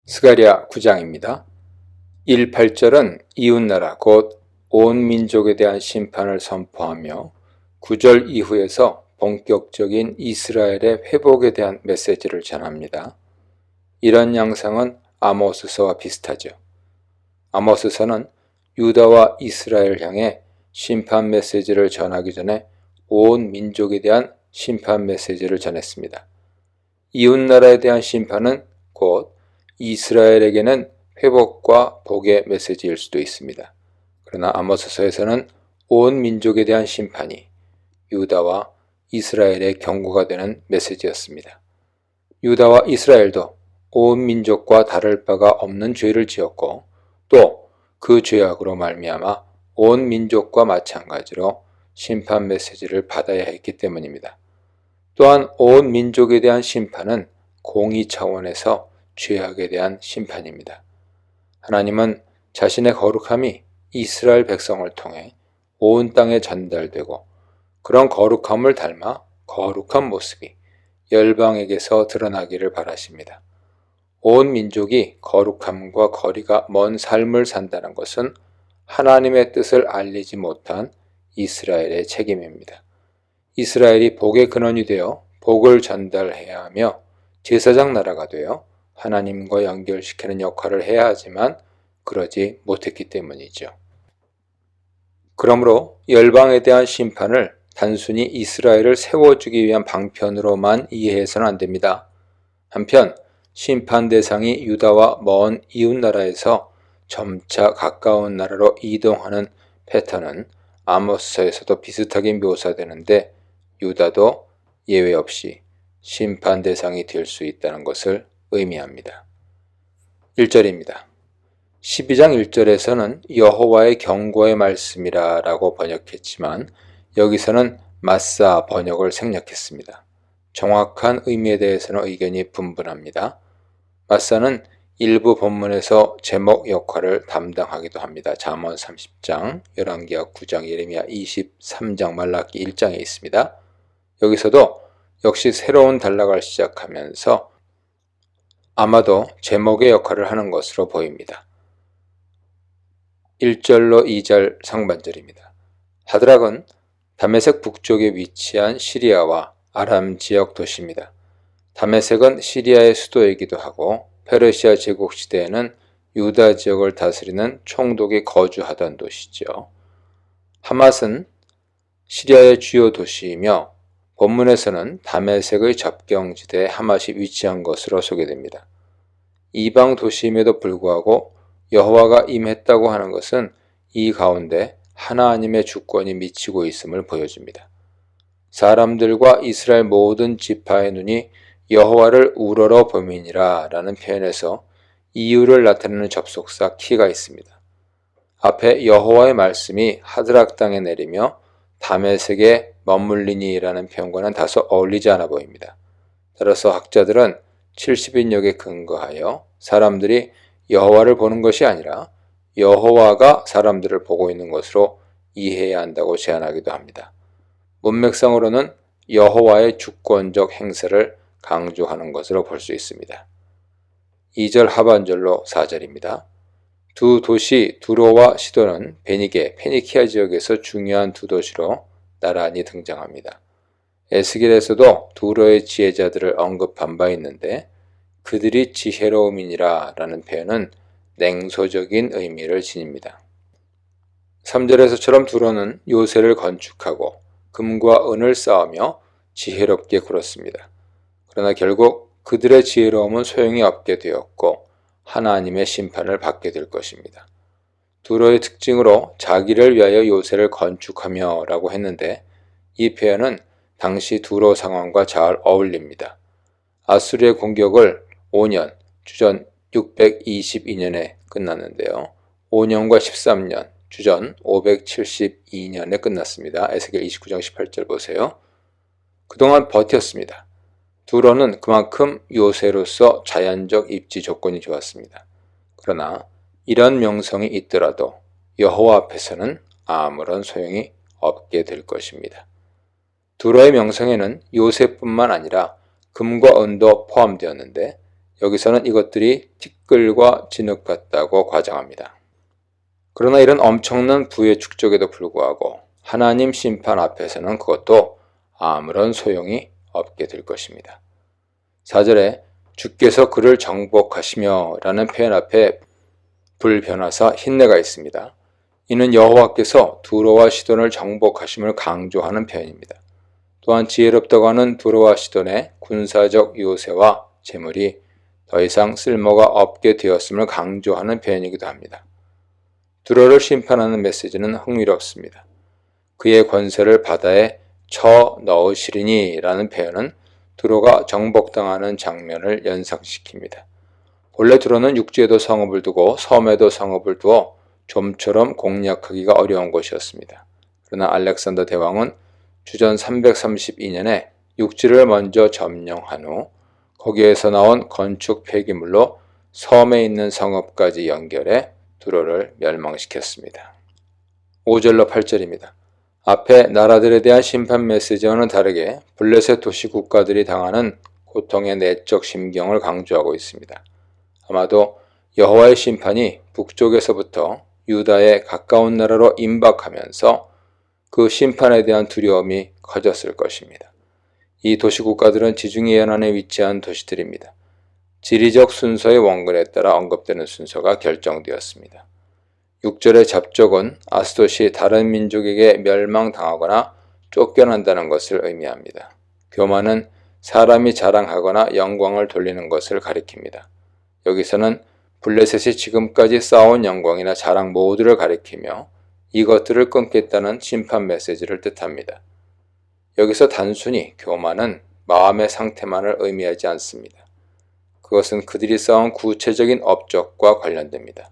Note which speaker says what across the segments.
Speaker 1: 스가랴 9장입니다. 1, 8절은 이웃나라 곧 온 민족에 대한 심판을 선포하며 9절 이후에서 본격적인 이스라엘의 회복에 대한 메시지를 전합니다. 이런 양상은 아모스서와 비슷하죠. 아모스서는 유다와 이스라엘 향해 심판 메시지를 전하기 전에 온 민족에 대한 심판 메시지를 전했습니다. 이웃나라에 대한 심판은 곧 이스라엘에게는 회복과 복의 메시지일 수도 있습니다. 그러나 아모스서에서는 온 민족에 대한 심판이 유다와 이스라엘의 경고가 되는 메시지였습니다. 유다와 이스라엘도 온 민족과 다를 바가 없는 죄를 지었고 또 그 죄악으로 말미암아 온 민족과 마찬가지로 심판 메시지를 받아야 했기 때문입니다. 또한 온 민족에 대한 심판은 공의 차원에서 죄악에 대한 심판입니다. 하나님은 자신의 거룩함이 이스라엘 백성을 통해 온 땅에 전달되고 그런 거룩함을 닮아 거룩한 모습이 열방에게서 드러나기를 바라십니다. 온 민족이 거룩함과 거리가 먼 삶을 산다는 것은 하나님의 뜻을 알리지 못한 이스라엘의 책임입니다. 이스라엘이 복의 근원이 되어 복을 전달해야 하며 제사장 나라가 되어 하나님과 연결시키는 역할을 해야 하지만 그러지 못했기 때문이죠. 그러므로 열방에 대한 심판을 단순히 이스라엘을 세워주기 위한 방편으로만 이해해서는 안 됩니다. 한편 심판 대상이 유다와 먼 이웃나라에서 점차 가까운 나라로 이동하는 패턴은 아모스서에서도 비슷하게 묘사되는데 유다도 예외 없이 심판 대상이 될 수 있다는 것을 의미합니다. 1절입니다. 12장 1절에서는 여호와의 경고의 말씀이라 라고 번역했지만 여기서는 마사 번역을 생략했습니다. 정확한 의미에 대해서는 의견이 분분합니다. 마사는 일부 본문에서 제목 역할을 담당하기도 합니다. 잠언 30장, 열왕기하 9장, 예레미야 23장, 말라기 1장에 있습니다. 여기서도 역시 새로운 단락을 시작하면서 아마도 제목의 역할을 하는 것으로 보입니다. 1절로 2절 상반절입니다. 하드락은 다메섹 북쪽에 위치한 시리아와 아람 지역 도시입니다. 다메섹은 시리아의 수도이기도 하고 페르시아 제국 시대에는 유다 지역을 다스리는 총독이 거주하던 도시죠. 하맛은 시리아의 주요 도시이며 본문에서는 다메섹의 접경지대에 하맛이 위치한 것으로 소개됩니다. 이방 도시임에도 불구하고 여호와가 임했다고 하는 것은 이 가운데 하나님의 주권이 미치고 있음을 보여줍니다. 사람들과 이스라엘 모든 지파의 눈이 여호와를 우러러 보미니라 라는 표현에서 이유를 나타내는 접속사 키가 있습니다. 앞에 여호와의 말씀이 하드락 땅에 내리며 다메섹에 머물리니 라는 표현과는 다소 어울리지 않아 보입니다. 따라서 학자들은 70인역에 근거하여 사람들이 여호와를 보는 것이 아니라 여호와가 사람들을 보고 있는 것으로 이해해야 한다고 제안하기도 합니다. 문맥상으로는 여호와의 주권적 행세를 강조하는 것으로 볼 수 있습니다. 2절 하반절로 4절입니다. 두 도시 두로와 시도는 페니키아 지역에서 중요한 두 도시로 나란히 등장합니다. 에스겔에서도 두로의 지혜자들을 언급한 바 있는데 그들이 지혜로움이니라 라는 표현은 냉소적인 의미를 지닙니다. 3절에서처럼 두로는 요새를 건축하고 금과 은을 쌓으며 지혜롭게 굴었습니다. 그러나 결국 그들의 지혜로움은 소용이 없게 되었고 하나님의 심판을 받게 될 것입니다. 두로의 특징으로 자기를 위하여 요새를 건축하며 라고 했는데 이 표현은 당시 두로 상황과 잘 어울립니다. 아수르의 공격을 5년, 주전 622년에 끝났는데요. 5년과 13년, 주전 572년에 끝났습니다. 에스겔 29장 18절 보세요. 그동안 버텼습니다. 두로는 그만큼 요새로서 자연적 입지 조건이 좋았습니다. 그러나 이런 명성이 있더라도 여호와 앞에서는 아무런 소용이 없게 될 것입니다. 두로의 명성에는 요새뿐만 아니라 금과 은도 포함되었는데 여기서는 이것들이 티끌과 진흙 같다고 과장합니다. 그러나 이런 엄청난 부의 축적에도 불구하고 하나님 심판 앞에서는 그것도 아무런 소용이 없게 될 것입니다. 4절에 주께서 그를 정복하시며 라는 표현 앞에 불변화사 흰내가 있습니다. 이는 여호와께서 두로와 시돈을 정복하심을 강조하는 표현입니다. 또한 지혜롭다고 하는 두로와 시돈의 군사적 요새와 재물이 더 이상 쓸모가 없게 되었음을 강조하는 표현이기도 합니다. 두로를 심판하는 메시지는 흥미롭습니다. 그의 권세를 바다에 쳐 넣으시리니 라는 표현은 두로가 정복당하는 장면을 연상시킵니다. 본래 두로는 육지에도 성읍을 두고 섬에도 성읍을 두어 좀처럼 공략하기가 어려운 곳이었습니다. 그러나 알렉산더 대왕은 주전 332년에 육지를 먼저 점령한 후 거기에서 나온 건축 폐기물로 섬에 있는 성읍까지 연결해 두로를 멸망시켰습니다. 5절로 8절입니다. 앞에 나라들에 대한 심판 메시지와는 다르게 블레셋 도시 국가들이 당하는 고통의 내적 심경을 강조하고 있습니다. 아마도 여호와의 심판이 북쪽에서부터 유다의 가까운 나라로 임박하면서 그 심판에 대한 두려움이 커졌을 것입니다. 이 도시 국가들은 지중해 연안에 위치한 도시들입니다. 지리적 순서의 원근에 따라 언급되는 순서가 결정되었습니다. 6절의 잡족은 아스돗이 다른 민족에게 멸망당하거나 쫓겨난다는 것을 의미합니다. 교만은 사람이 자랑하거나 영광을 돌리는 것을 가리킵니다. 여기서는 블레셋이 지금까지 쌓아온 영광이나 자랑 모두를 가리키며 이것들을 끊겠다는 심판 메시지를 뜻합니다. 여기서 단순히 교만은 마음의 상태만을 의미하지 않습니다. 그것은 그들이 쌓은 구체적인 업적과 관련됩니다.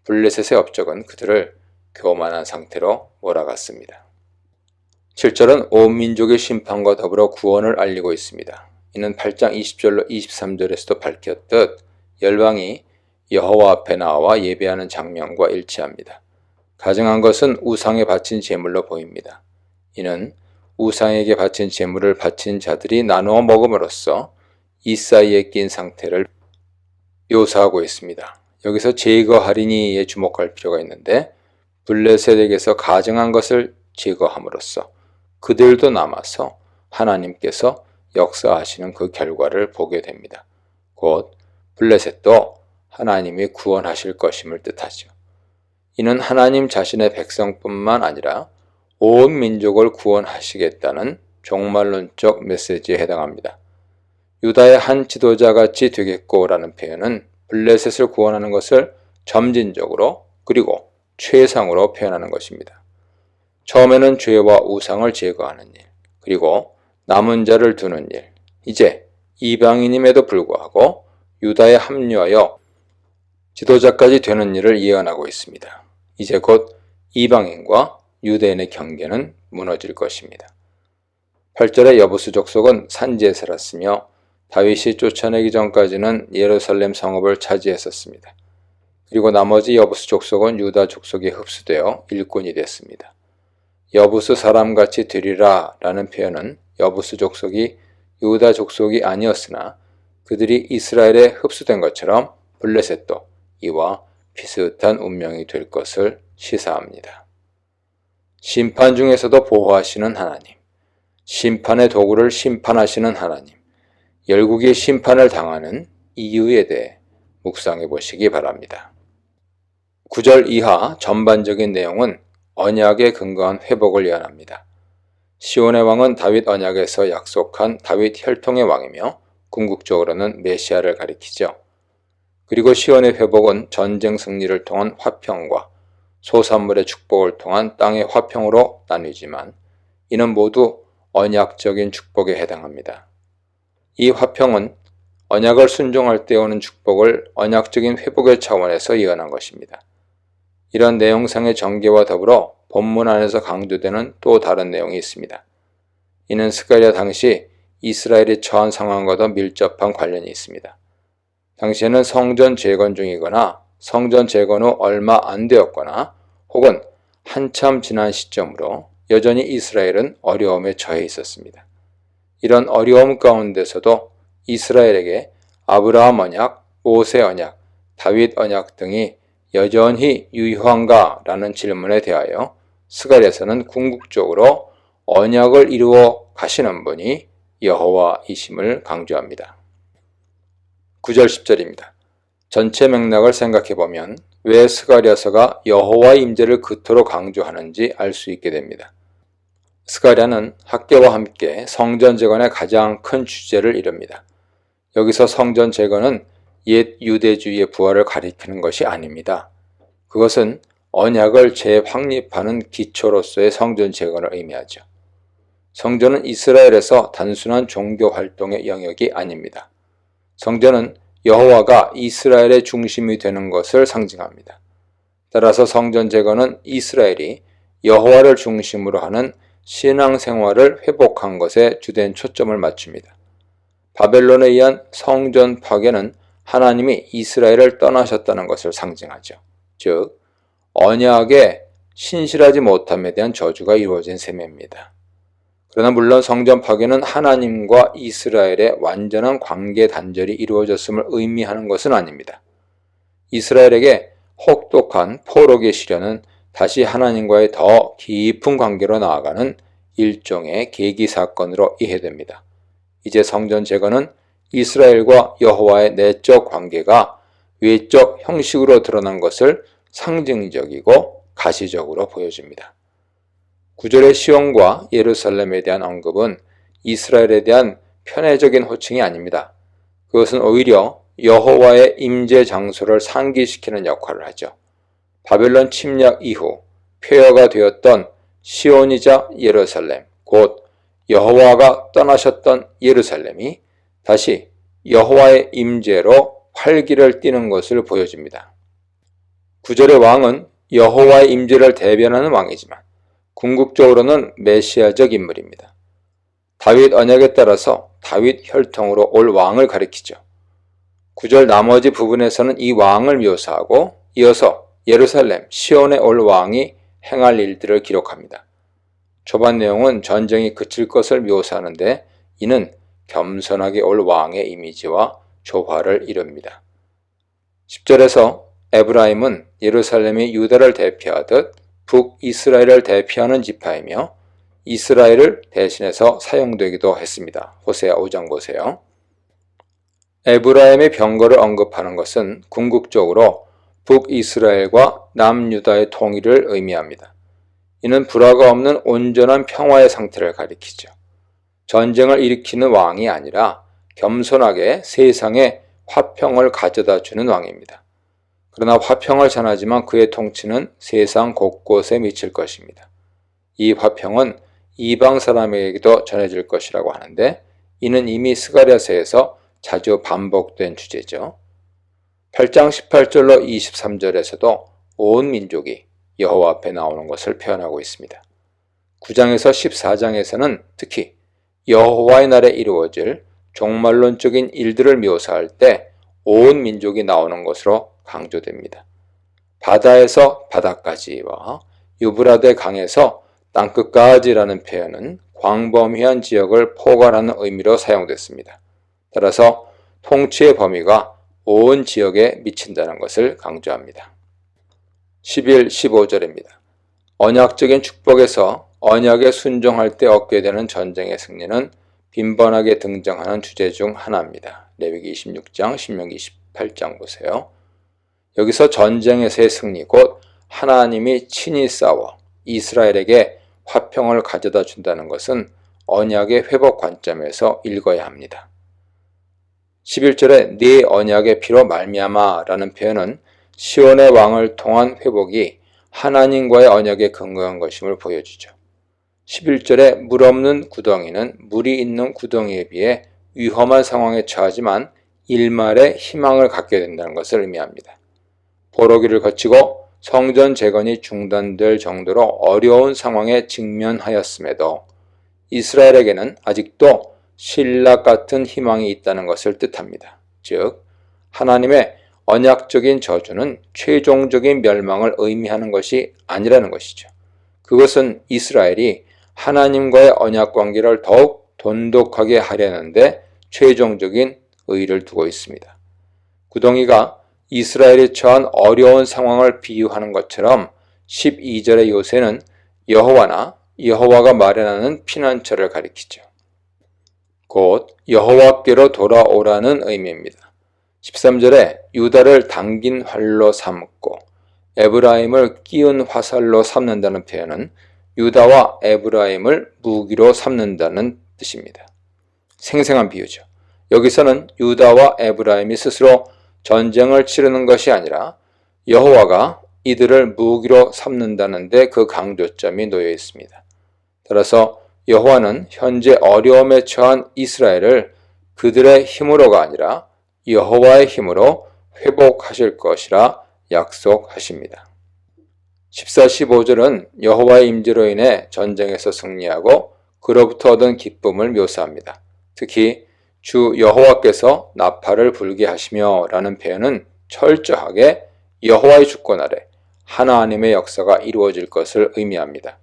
Speaker 1: 블레셋의 업적은 그들을 교만한 상태로 몰아갔습니다. 7절은 온 민족의 심판과 더불어 구원을 알리고 있습니다. 이는 8장 20절로 23절에서도 밝혔듯 열방이 여호와 앞에 나와 예배하는 장면과 일치합니다. 가증한 것은 우상에 바친 제물로 보입니다. 이는 우상에게 바친 제물을 바친 자들이 나누어 먹음으로써 이 사이에 낀 상태를 묘사하고 있습니다. 여기서 제거하리니에 주목할 필요가 있는데 블레셋에게서 가증한 것을 제거함으로써 그들도 남아서 하나님께서 역사하시는 그 결과를 보게 됩니다. 곧 블레셋도 하나님이 구원하실 것임을 뜻하죠. 이는 하나님 자신의 백성뿐만 아니라 온 민족을 구원하시겠다는 종말론적 메시지에 해당합니다. 유다의 한 지도자같이 되겠고라는 표현은 블레셋을 구원하는 것을 점진적으로 그리고 최상으로 표현하는 것입니다. 처음에는 죄와 우상을 제거하는 일, 그리고 남은 자를 두는 일, 이제 이방인임에도 불구하고 유다에 합류하여 지도자까지 되는 일을 예언하고 있습니다. 이제 곧 이방인과 유대인의 경계는 무너질 것입니다. 8절의 여부스 족속은 산지에 살았으며 다윗이 쫓아내기 전까지는 예루살렘 성읍을 차지했었습니다. 그리고 나머지 여부스 족속은 유다 족속에 흡수되어 일꾼이 됐습니다. 여부스 사람같이 되리라 라는 표현은 여부스 족속이 유다 족속이 아니었으나 그들이 이스라엘에 흡수된 것처럼 블레셋도 이와 비슷한 운명이 될 것을 시사합니다. 심판 중에서도 보호하시는 하나님, 심판의 도구를 심판하시는 하나님, 열국이 심판을 당하는 이유에 대해 묵상해 보시기 바랍니다. 9절 이하 전반적인 내용은 언약에 근거한 회복을 예언합니다. 시온의 왕은 다윗 언약에서 약속한 다윗 혈통의 왕이며 궁극적으로는 메시아를 가리키죠. 그리고 시온의 회복은 전쟁 승리를 통한 화평과 소산물의 축복을 통한 땅의 화평으로 나뉘지만 이는 모두 언약적인 축복에 해당합니다. 이 화평은 언약을 순종할 때 오는 축복을 언약적인 회복의 차원에서 예언한 것입니다. 이런 내용상의 전개와 더불어 본문 안에서 강조되는 또 다른 내용이 있습니다. 이는 스가랴 당시 이스라엘이 처한 상황과도 밀접한 관련이 있습니다. 당시에는 성전 재건 중이거나 성전 재건 후 얼마 안 되었거나 혹은 한참 지난 시점으로 여전히 이스라엘은 어려움에 처해 있었습니다. 이런 어려움 가운데서도 이스라엘에게 아브라함 언약, 모세 언약, 다윗 언약 등이 여전히 유효한가? 라는 질문에 대하여 스가랴서는 궁극적으로 언약을 이루어 가시는 분이 여호와이심을 강조합니다. 9절 10절입니다. 전체 맥락을 생각해보면 왜 스가랴서가 여호와의 임재를 그토록 강조하는지 알 수 있게 됩니다. 스가랴는 학개와 함께 성전 재건의 가장 큰 주제를 이룹니다. 여기서 성전 재건은 옛 유대주의의 부활을 가리키는 것이 아닙니다. 그것은 언약을 재확립하는 기초로서의 성전 재건을 의미하죠. 성전은 이스라엘에서 단순한 종교 활동의 영역이 아닙니다. 성전은 여호와가 이스라엘의 중심이 되는 것을 상징합니다. 따라서 성전 재건은 이스라엘이 여호와를 중심으로 하는 신앙생활을 회복한 것에 주된 초점을 맞춥니다. 바벨론에 의한 성전 파괴는 하나님이 이스라엘을 떠나셨다는 것을 상징하죠. 즉, 언약에 신실하지 못함에 대한 저주가 이루어진 셈입니다. 그러나 물론 성전 파괴는 하나님과 이스라엘의 완전한 관계 단절이 이루어졌음을 의미하는 것은 아닙니다. 이스라엘에게 혹독한 포로기의 시련은 다시 하나님과의 더 깊은 관계로 나아가는 일종의 계기 사건으로 이해됩니다. 이제 성전 재건은 이스라엘과 여호와의 내적 관계가 외적 형식으로 드러난 것을 상징적이고 가시적으로 보여줍니다. 9절의 시온과 예루살렘에 대한 언급은 이스라엘에 대한 편애적인 호칭이 아닙니다. 그것은 오히려 여호와의 임재 장소를 상기시키는 역할을 하죠. 바벨론 침략 이후 폐허가 되었던 시온이자 예루살렘, 곧 여호와가 떠나셨던 예루살렘이 다시 여호와의 임재로 활기를 띠는 것을 보여줍니다. 9절의 왕은 여호와의 임재를 대변하는 왕이지만 궁극적으로는 메시아적 인물입니다. 다윗 언약에 따라서 다윗 혈통으로 올 왕을 가리키죠. 9절 나머지 부분에서는 이 왕을 묘사하고 이어서 예루살렘, 시온에 올 왕이 행할 일들을 기록합니다. 초반 내용은 전쟁이 그칠 것을 묘사하는데 이는 겸손하게 올 왕의 이미지와 조화를 이룹니다. 10절에서 에브라임은 예루살렘이 유다를 대표하듯 북이스라엘을 대표하는 지파이며 이스라엘을 대신해서 사용되기도 했습니다. 호세아 5장 보세요. 에브라임의 병거를 언급하는 것은 궁극적으로 북이스라엘과 남유다의 통일을 의미합니다. 이는 불화가 없는 온전한 평화의 상태를 가리키죠. 전쟁을 일으키는 왕이 아니라 겸손하게 세상에 화평을 가져다 주는 왕입니다. 그러나 화평을 전하지만 그의 통치는 세상 곳곳에 미칠 것입니다. 이 화평은 이방 사람에게도 전해질 것이라고 하는데 이는 이미 스가랴서에서 자주 반복된 주제죠. 8장 18절로 23절에서도 온 민족이 여호와 앞에 나오는 것을 표현하고 있습니다. 9장에서 14장에서는 특히 여호와의 날에 이루어질 종말론적인 일들을 묘사할 때 온 민족이 나오는 것으로 강조됩니다. 바다에서 바다까지와 유브라데 강에서 땅끝까지라는 표현은 광범위한 지역을 포괄하는 의미로 사용됐습니다. 따라서 통치의 범위가 온 지역에 미친다는 것을 강조합니다. 11, 15절입니다. 언약적인 축복에서 언약에 순종할 때 얻게 되는 전쟁의 승리는 빈번하게 등장하는 주제 중 하나입니다. 레위기 26장, 신명기 28장 보세요. 여기서 전쟁에서의 승리, 곧 하나님이 친히 싸워 이스라엘에게 화평을 가져다 준다는 것은 언약의 회복 관점에서 읽어야 합니다. 11절에 네 언약의 피로 말미암아 라는 표현은 시온의 왕을 통한 회복이 하나님과의 언약에 근거한 것임을 보여주죠. 11절에 물 없는 구덩이는 물이 있는 구덩이에 비해 위험한 상황에 처하지만 일말의 희망을 갖게 된다는 것을 의미합니다. 포로기를 거치고 성전 재건이 중단될 정도로 어려운 상황에 직면하였음에도 이스라엘에게는 아직도 신락 같은 희망이 있다는 것을 뜻합니다. 즉, 하나님의 언약적인 저주는 최종적인 멸망을 의미하는 것이 아니라는 것이죠. 그것은 이스라엘이 하나님과의 언약 관계를 더욱 돈독하게 하려는데 최종적인 의의를 두고 있습니다. 구덩이가 이스라엘이 처한 어려운 상황을 비유하는 것처럼 12절의 요새는 여호와나 여호와가 마련하는 피난처를 가리키죠. 곧 여호와께로 돌아오라는 의미입니다. 13절에 유다를 당긴 활로 삼고 에브라임을 끼운 화살로 삼는다는 표현은 유다와 에브라임을 무기로 삼는다는 뜻입니다. 생생한 비유죠. 여기서는 유다와 에브라임이 스스로 전쟁을 치르는 것이 아니라 여호와가 이들을 무기로 삼는다는 데 그 강조점이 놓여 있습니다. 따라서 여호와는 현재 어려움에 처한 이스라엘을 그들의 힘으로가 아니라 여호와의 힘으로 회복하실 것이라 약속하십니다. 14, 15절은 여호와의 임재로 인해 전쟁에서 승리하고 그로부터 얻은 기쁨을 묘사합니다. 특히 주 여호와께서 나팔을 불게 하시며 라는 표현은 철저하게 여호와의 주권 아래 하나님의 역사가 이루어질 것을 의미합니다.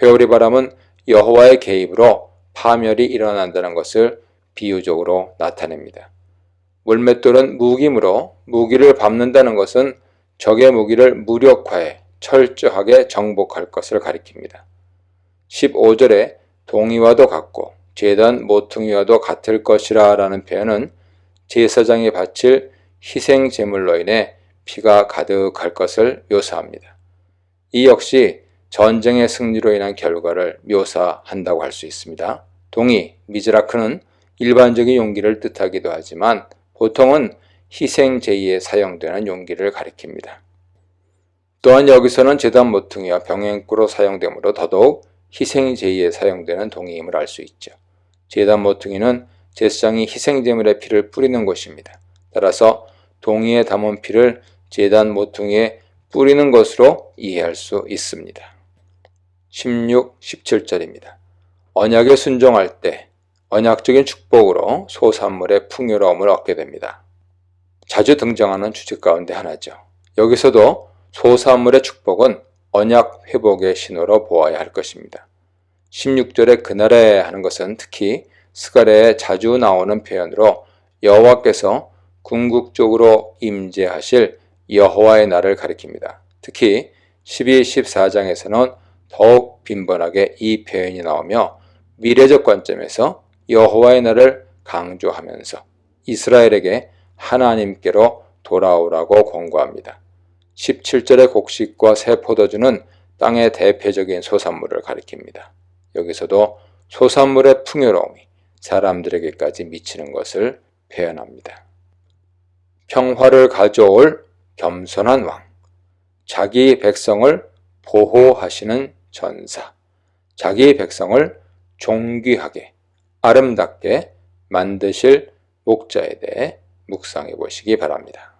Speaker 1: 회오리 바람은 여호와의 개입으로 파멸이 일어난다는 것을 비유적으로 나타냅니다. 물맷돌은 무기므로 무기를 밟는다는 것은 적의 무기를 무력화해 철저하게 정복할 것을 가리킵니다. 15절에 동이와도 같고 제단 모퉁이와도 같을 것이라 라는 표현은 제사장이 바칠 희생 제물로 인해 피가 가득할 것을 묘사합니다. 이 역시 전쟁의 승리로 인한 결과를 묘사한다고 할 수 있습니다. 동이, 미즈라크는 일반적인 용기를 뜻하기도 하지만 보통은 희생 제의에 사용되는 용기를 가리킵니다. 또한 여기서는 제단 모퉁이와 병행구로 사용되므로 더더욱 희생 제의에 사용되는 동이임을 알 수 있죠. 제단 모퉁이는 제사장이 희생 제물의 피를 뿌리는 곳입니다. 따라서 동이에 담은 피를 제단 모퉁이에 뿌리는 것으로 이해할 수 있습니다. 16, 17절입니다. 언약에 순종할 때 언약적인 축복으로 소산물의 풍요로움을 얻게 됩니다. 자주 등장하는 주제 가운데 하나죠. 여기서도 소산물의 축복은 언약 회복의 신호로 보아야 할 것입니다. 16절에 그날에 하는 것은 특히 스가랴에 자주 나오는 표현으로 여호와께서 궁극적으로 임재하실 여호와의 날을 가리킵니다. 특히 12, 14장에서는 더욱 빈번하게 이 표현이 나오며 미래적 관점에서 여호와의 날을 강조하면서 이스라엘에게 하나님께로 돌아오라고 권고합니다. 17절의 곡식과 새 포도주는 땅의 대표적인 소산물을 가리킵니다. 여기서도 소산물의 풍요로움이 사람들에게까지 미치는 것을 표현합니다. 평화를 가져올 겸손한 왕, 자기 백성을 보호하시는 전사, 자기 백성을 존귀하게 아름답게 만드실 목자에 대해 묵상해 보시기 바랍니다.